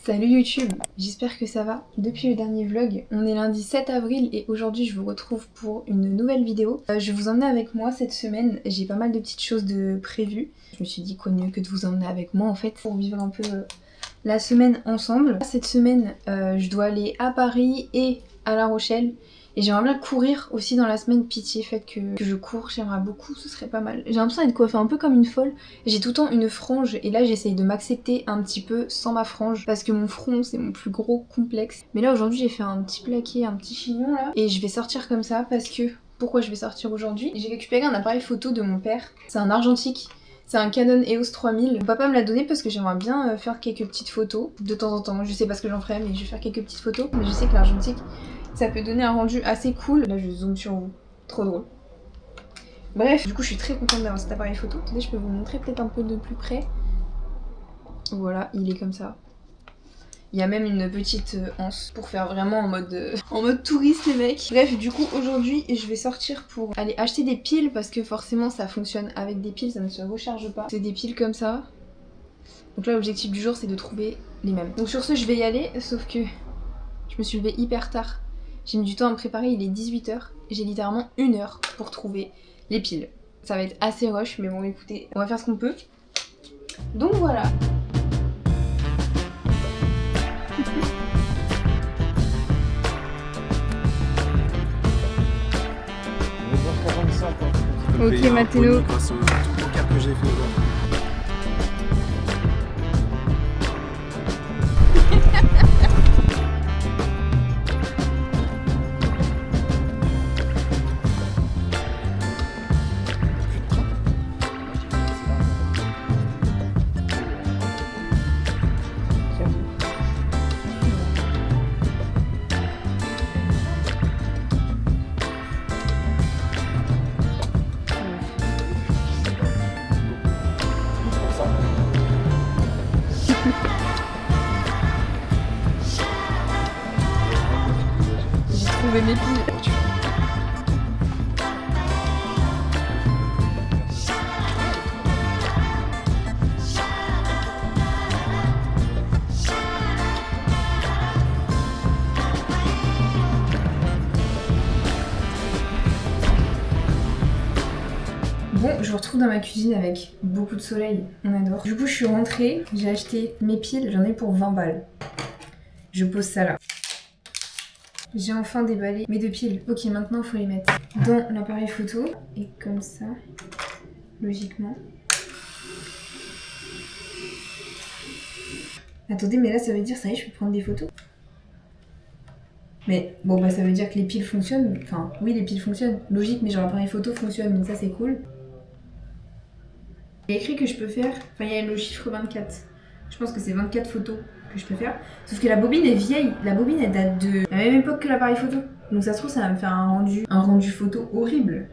Salut YouTube, j'espère que ça va. Depuis le dernier vlog, on est lundi 7 avril et aujourd'hui je vous retrouve pour une nouvelle vidéo. Je vais vous emmener avec moi cette semaine, j'ai pas mal de petites choses de prévues. Je me suis dit quoi de mieux que de vous emmener avec moi en fait pour vivre un peu la semaine ensemble. Cette semaine, je dois aller à Paris et à La Rochelle. Et j'aimerais bien courir aussi dans la semaine, pitié, faites que je cours, j'aimerais beaucoup, ce serait pas mal. J'ai l'impression d'être coiffée un peu comme une folle. J'ai tout le temps une frange et là j'essaye de m'accepter un petit peu sans ma frange parce que mon front c'est mon plus gros complexe. Mais là aujourd'hui j'ai fait un petit plaqué, un petit chignon là et je vais sortir comme ça parce que... Pourquoi je vais sortir aujourd'hui? J'ai récupéré un appareil photo de mon père, c'est un argentique. C'est un Canon EOS 3000. Mon papa me l'a donné parce que j'aimerais bien faire quelques petites photos de temps en temps. Je sais pas ce que j'en ferai mais je vais faire quelques petites photos. Mais je sais que l'argentique ça peut donner un rendu assez cool. Là je zoome sur vous, trop drôle. Bref, du coup je suis très contente d'avoir cet appareil photo. Attendez, je peux vous montrer peut-être un peu de plus près. Voilà, il est comme ça. Il y a même une petite anse pour faire vraiment en mode touriste les mecs. Bref, du coup aujourd'hui je vais sortir pour aller acheter des piles parce que forcément ça fonctionne avec des piles, ça ne se recharge pas. C'est des piles comme ça. Donc là l'objectif du jour c'est de trouver les mêmes. Donc sur ce je vais y aller, sauf que je me suis levée hyper tard. J'ai mis du temps à me préparer, il est 18h. J'ai littéralement 1 heure pour trouver les piles. Ça va être assez rush, mais bon écoutez, on va faire ce qu'on peut. Donc voilà. Ok Mathéo. Grâce au cap que j'ai fait. J'ai trouvé mes piles. Bon, je vous retrouve dans ma cuisine avec beaucoup de soleil, on adore. Du coup, je suis rentrée, j'ai acheté mes piles, j'en ai pour 20 balles. Je pose ça là. J'ai enfin déballé mes 2 piles. Ok, maintenant il faut les mettre dans l'appareil photo. Et comme ça, logiquement. Attendez, mais là ça veut dire, ça y est, je peux prendre des photos. Mais bon, bah ça veut dire que les piles fonctionnent. Enfin, oui, les piles fonctionnent. Logique, mais genre l'appareil photo fonctionne, donc ça c'est cool. Il y a écrit que je peux faire, enfin il y a le chiffre 24. Je pense que c'est 24 photos que je peux faire. Sauf que la bobine est vieille. La bobine elle date de la même époque que l'appareil photo. Donc ça se trouve ça va me faire un rendu photo horrible.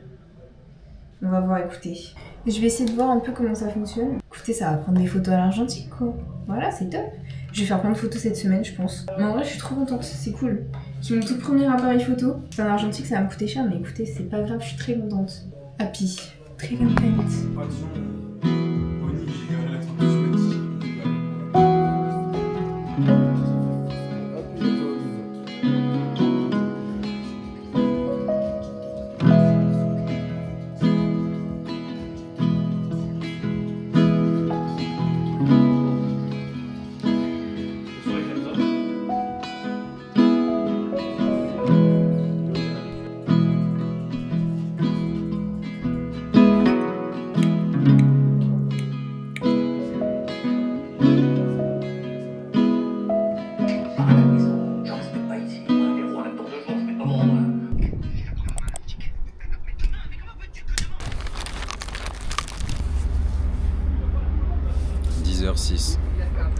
On va voir, écoutez. Je vais essayer de voir un peu comment ça fonctionne. Écoutez, ça va prendre des photos à l'argentique quoi. Voilà, c'est top. Je vais faire plein de photos cette semaine je pense. Mais en vrai je suis trop contente, c'est cool. C'est mon tout premier appareil photo. C'est un argentique, ça va me coûter cher, mais écoutez, c'est pas grave, je suis très contente. Happy. Très contente.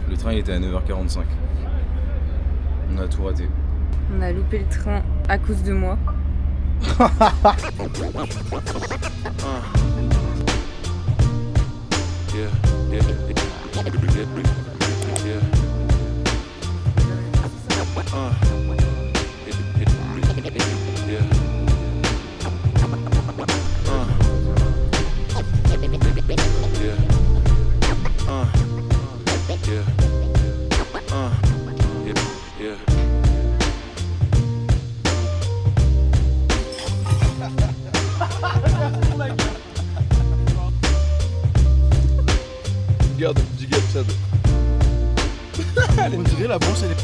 Le train il était à 9h45. On a tout raté. On a loupé le train à cause de moi. regarder la brosse, elle est...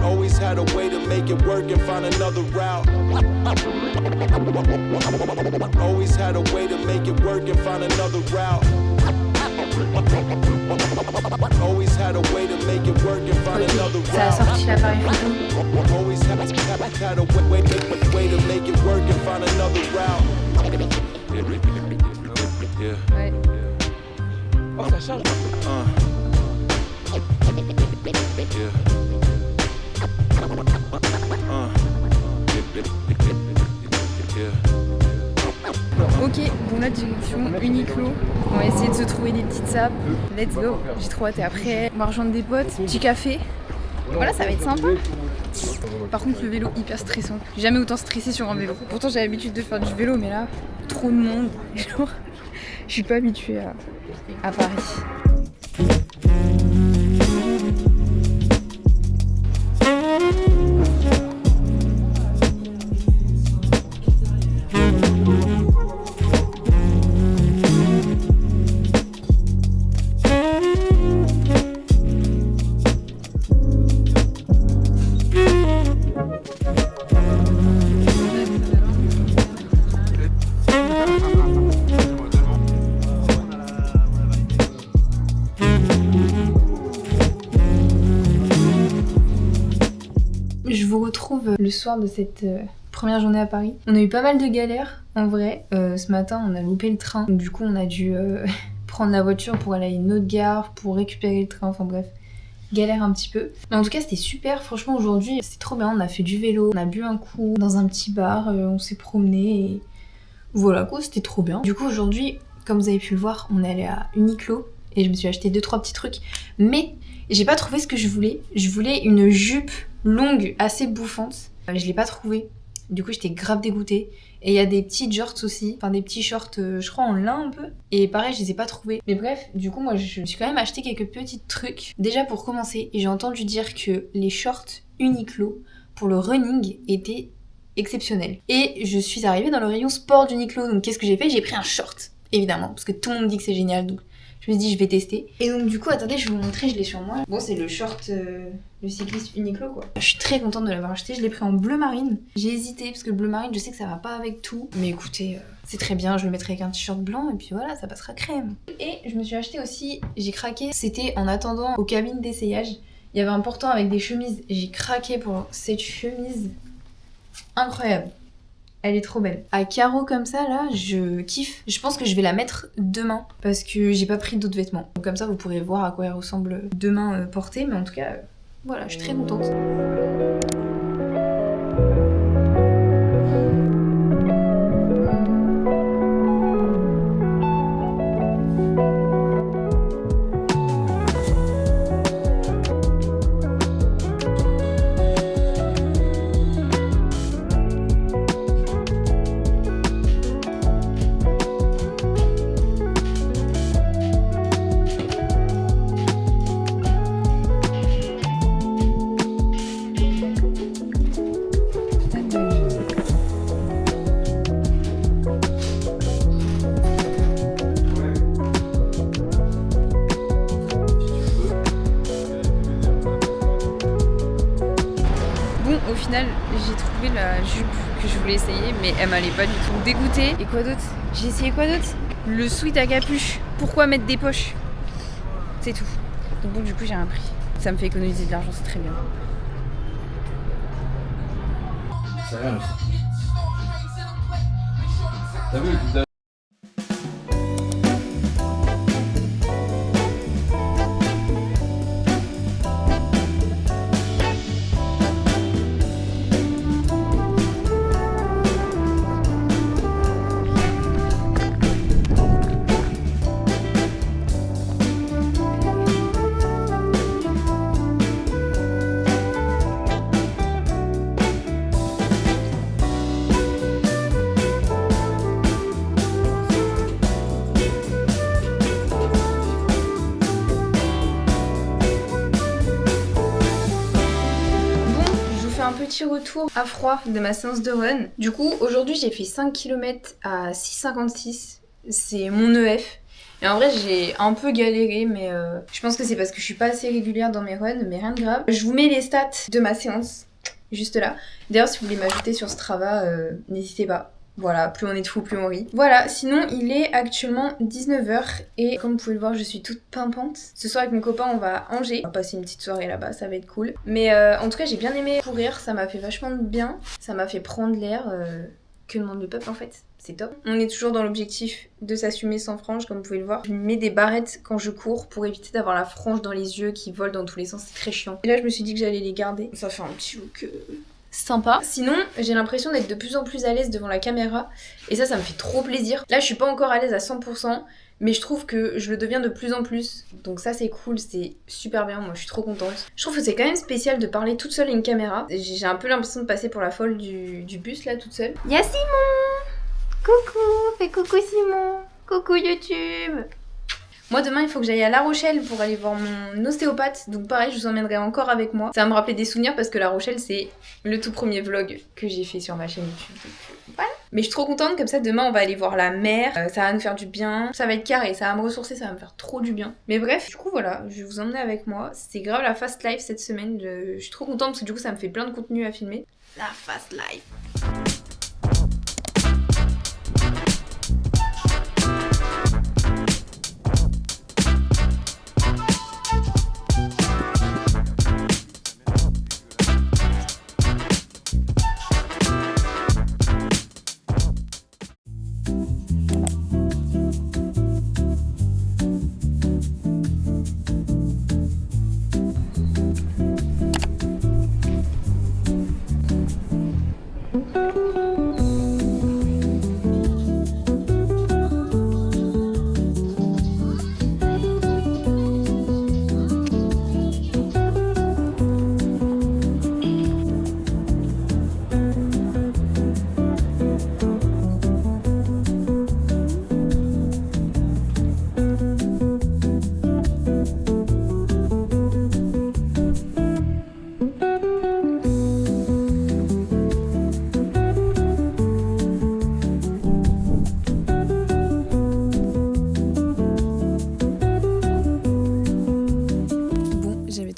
Always had a way to make it work and find another route. Always had a way to make it work and find another route. Always had a way to make it work and find another route. Ça a sorti l'appareil photo. Always had a way to make it work and find another route. Yeah. Ouais. Oh, ça charge. Yeah. Ok, bon là direction Uniqlo. On va essayer de se trouver des petites sapes. Let's go. J'ai trop hâte et après on va rejoindre des potes, petit café. Voilà, ça va être sympa. Par contre le vélo hyper stressant. J'ai jamais autant stressé sur un vélo. Pourtant j'ai l'habitude de faire du vélo mais là, trop de monde. Genre, je suis pas habituée à Paris. Je vous retrouve le soir de cette première journée à Paris. On a eu pas mal de galères en vrai. Ce matin on a loupé le train, donc du coup on a dû prendre la voiture pour aller à une autre gare, pour récupérer le train, enfin bref. Galère un petit peu. Mais en tout cas c'était super, franchement aujourd'hui c'était trop bien, on a fait du vélo, on a bu un coup dans un petit bar, on s'est promené et voilà quoi, c'était trop bien. Du coup aujourd'hui, comme vous avez pu le voir, on est allé à Uniqlo et je me suis acheté 2-3 petits trucs, mais j'ai pas trouvé ce que je voulais. Je voulais une jupe longue assez bouffante, je l'ai pas trouvée. Du coup j'étais grave dégoûtée. Et il y a des petits shorts aussi, enfin des petits shorts je crois en lin un peu. Et pareil je les ai pas trouvés. Mais bref, du coup moi je me suis quand même acheté quelques petits trucs. Déjà pour commencer, j'ai entendu dire que les shorts Uniqlo pour le running étaient exceptionnels. Et je suis arrivée dans le rayon sport d'Uniqlo, donc qu'est-ce que j'ai fait? J'ai pris un short, évidemment, parce que tout le monde dit que c'est génial, donc je me suis dit je vais tester. Et donc du coup, attendez, je vais vous montrer, je l'ai sur moi. Bon, c'est le short le cycliste Uniqlo quoi. Je suis très contente de l'avoir acheté, je l'ai pris en bleu marine. J'ai hésité parce que le bleu marine, je sais que ça va pas avec tout. Mais écoutez, c'est très bien, je le mettrai avec un t-shirt blanc et puis voilà, ça passera crème. Et je me suis acheté aussi, j'ai craqué, c'était en attendant aux cabines d'essayage. Il y avait un portant avec des chemises, j'ai craqué pour cette chemise. Incroyable. Elle est trop belle. À carreaux comme ça, là, je kiffe. Je pense que je vais la mettre demain parce que j'ai pas pris d'autres vêtements. Donc comme ça, vous pourrez voir à quoi elle ressemble demain portée. Mais en tout cas, voilà, je suis très contente. Au final, j'ai trouvé la jupe que je voulais essayer, mais elle m'allait pas du tout. Dégoûtée. Et quoi d'autre? J'ai essayé quoi d'autre? Le sweat à capuche. Pourquoi mettre des poches? C'est tout. Donc bon, du coup, j'ai un prix. Ça me fait économiser de l'argent, c'est très bien. C'est rien aussi. T'as vu le coup de... petit retour à froid de ma séance de run. Du coup, aujourd'hui j'ai fait 5 km à 6,56. C'est mon EF. Et en vrai, j'ai un peu galéré, mais je pense que c'est parce que je suis pas assez régulière dans mes runs, mais rien de grave. Je vous mets les stats de ma séance, juste là. D'ailleurs, si vous voulez m'ajouter sur Strava, n'hésitez pas. Voilà, plus on est de fous, plus on rit. Voilà, sinon il est actuellement 19h et comme vous pouvez le voir, je suis toute pimpante. Ce soir avec mon copain, on va à Angers. On va passer une petite soirée là-bas, ça va être cool. Mais en tout cas, j'ai bien aimé courir, ça m'a fait vachement de bien. Ça m'a fait prendre l'air. Que demande le peuple en fait, c'est top. On est toujours dans l'objectif de s'assumer sans frange, comme vous pouvez le voir. Je mets des barrettes quand je cours pour éviter d'avoir la frange dans les yeux qui vole dans tous les sens, c'est très chiant. Et là, je me suis dit que j'allais les garder. Ça fait un petit look sympa. Sinon, j'ai l'impression d'être de plus en plus à l'aise devant la caméra et ça me fait trop plaisir. Là, je suis pas encore à l'aise à 100%. Mais je trouve que je le deviens de plus en plus. Donc ça c'est cool, c'est super bien, moi je suis trop contente. Je trouve que c'est quand même spécial de parler toute seule à une caméra. J'ai un peu l'impression de passer pour la folle du bus là toute seule. Y'a Simon! Coucou! Fais coucou Simon! Coucou YouTube! Moi demain il faut que j'aille à La Rochelle pour aller voir mon ostéopathe. Donc pareil, je vous emmènerai encore avec moi. Ça va me rappeler des souvenirs parce que La Rochelle c'est le tout premier vlog que j'ai fait sur ma chaîne YouTube. Donc, voilà. Mais je suis trop contente, comme ça demain on va aller voir la mer, ça va nous faire du bien, ça va être carré, ça va me ressourcer, ça va me faire trop du bien. Mais bref, du coup voilà, je vais vous emmener avec moi. C'est grave la fast life cette semaine, je suis trop contente parce que du coup ça me fait plein de contenu à filmer. La fast life.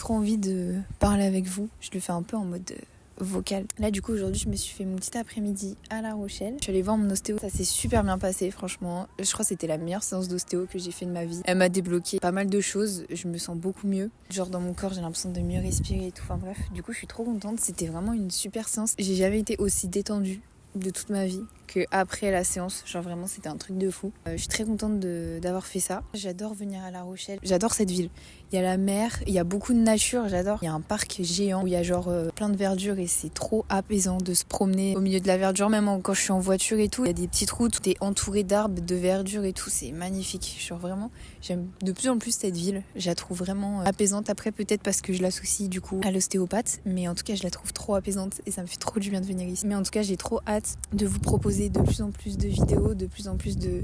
Envie de parler avec vous, je le fais un peu en mode vocal. Là du coup aujourd'hui je me suis fait mon petit après-midi à La Rochelle. Je suis allée voir mon ostéo, ça s'est super bien passé franchement. Je crois que c'était la meilleure séance d'ostéo que j'ai fait de ma vie. Elle m'a débloqué pas mal de choses, je me sens beaucoup mieux. Genre dans mon corps j'ai l'impression de mieux respirer et tout, enfin bref. Du coup je suis trop contente, c'était vraiment une super séance. J'ai jamais été aussi détendue de toute ma vie que après la séance, genre vraiment c'était un truc de fou. Je suis très contente d'avoir fait ça. J'adore venir à La Rochelle, j'adore cette ville. Il y a la mer, il y a beaucoup de nature, j'adore. Il y a un parc géant où il y a genre plein de verdure et c'est trop apaisant de se promener au milieu de la verdure, même quand je suis en voiture et tout. Il y a des petites routes où t'es entouré d'arbres, de verdure et tout, c'est magnifique. Genre vraiment, j'aime de plus en plus cette ville. Je la trouve vraiment apaisante. Après peut-être parce que je l'associe du coup à l'ostéopathe, mais en tout cas je la trouve trop apaisante et ça me fait trop du bien de venir ici. Mais en tout cas j'ai trop hâte de vous proposer de plus en plus de vidéos, de plus en plus de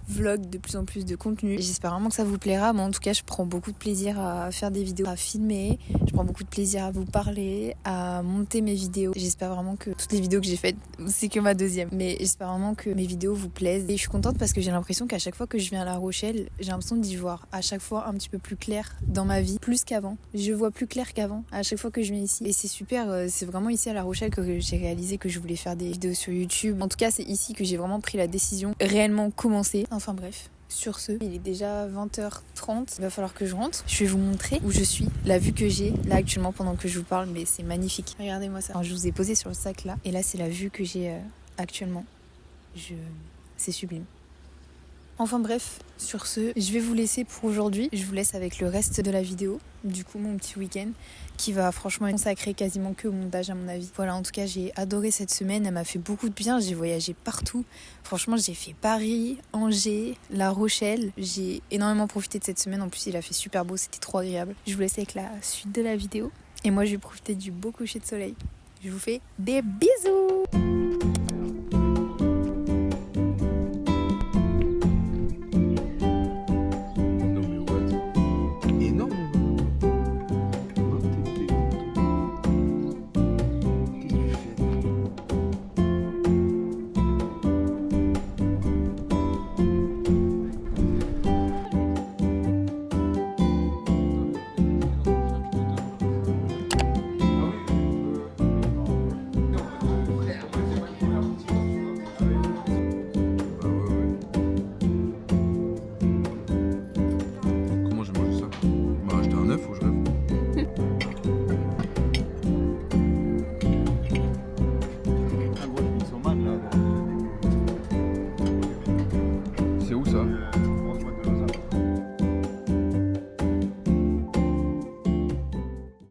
vlogs, de plus en plus de contenu. J'espère vraiment que ça vous plaira. Moi en tout cas je prends beaucoup de plaisir à faire des vidéos, à filmer. Je prends beaucoup de plaisir à vous parler, à monter mes vidéos. J'espère vraiment que toutes les vidéos que j'ai faites, c'est que ma deuxième, mais j'espère vraiment que mes vidéos vous plaisent. Et je suis contente parce que j'ai l'impression qu'à chaque fois que je viens à La Rochelle, j'ai l'impression d'y voir à chaque fois un petit peu plus clair dans ma vie, plus qu'avant. Je vois plus clair qu'avant à chaque fois que je viens ici. Et c'est super, c'est vraiment ici à La Rochelle que j'ai réalisé que je voulais faire des vidéos sur YouTube. En tout cas c'est ici que j'ai vraiment pris la décision, réellement commencer. Enfin bref. Sur ce, il est déjà 20h30, il va falloir que je rentre. Je vais vous montrer où je suis, la vue que j'ai là actuellement pendant que je vous parle, mais c'est magnifique. Regardez-moi ça. Alors, je vous ai posé sur le sac là, et là c'est la vue que j'ai actuellement. C'est sublime. Enfin bref, sur ce, je vais vous laisser pour aujourd'hui. Je vous laisse avec le reste de la vidéo, du coup mon petit week-end, qui va franchement être consacré quasiment que au montage à mon avis. Voilà, en tout cas j'ai adoré cette semaine, elle m'a fait beaucoup de bien, j'ai voyagé partout. Franchement j'ai fait Paris, Angers, La Rochelle, j'ai énormément profité de cette semaine, en plus il a fait super beau, c'était trop agréable. Je vous laisse avec la suite de la vidéo, et moi je vais profiter du beau coucher de soleil. Je vous fais des bisous. 9, faut que je réponde.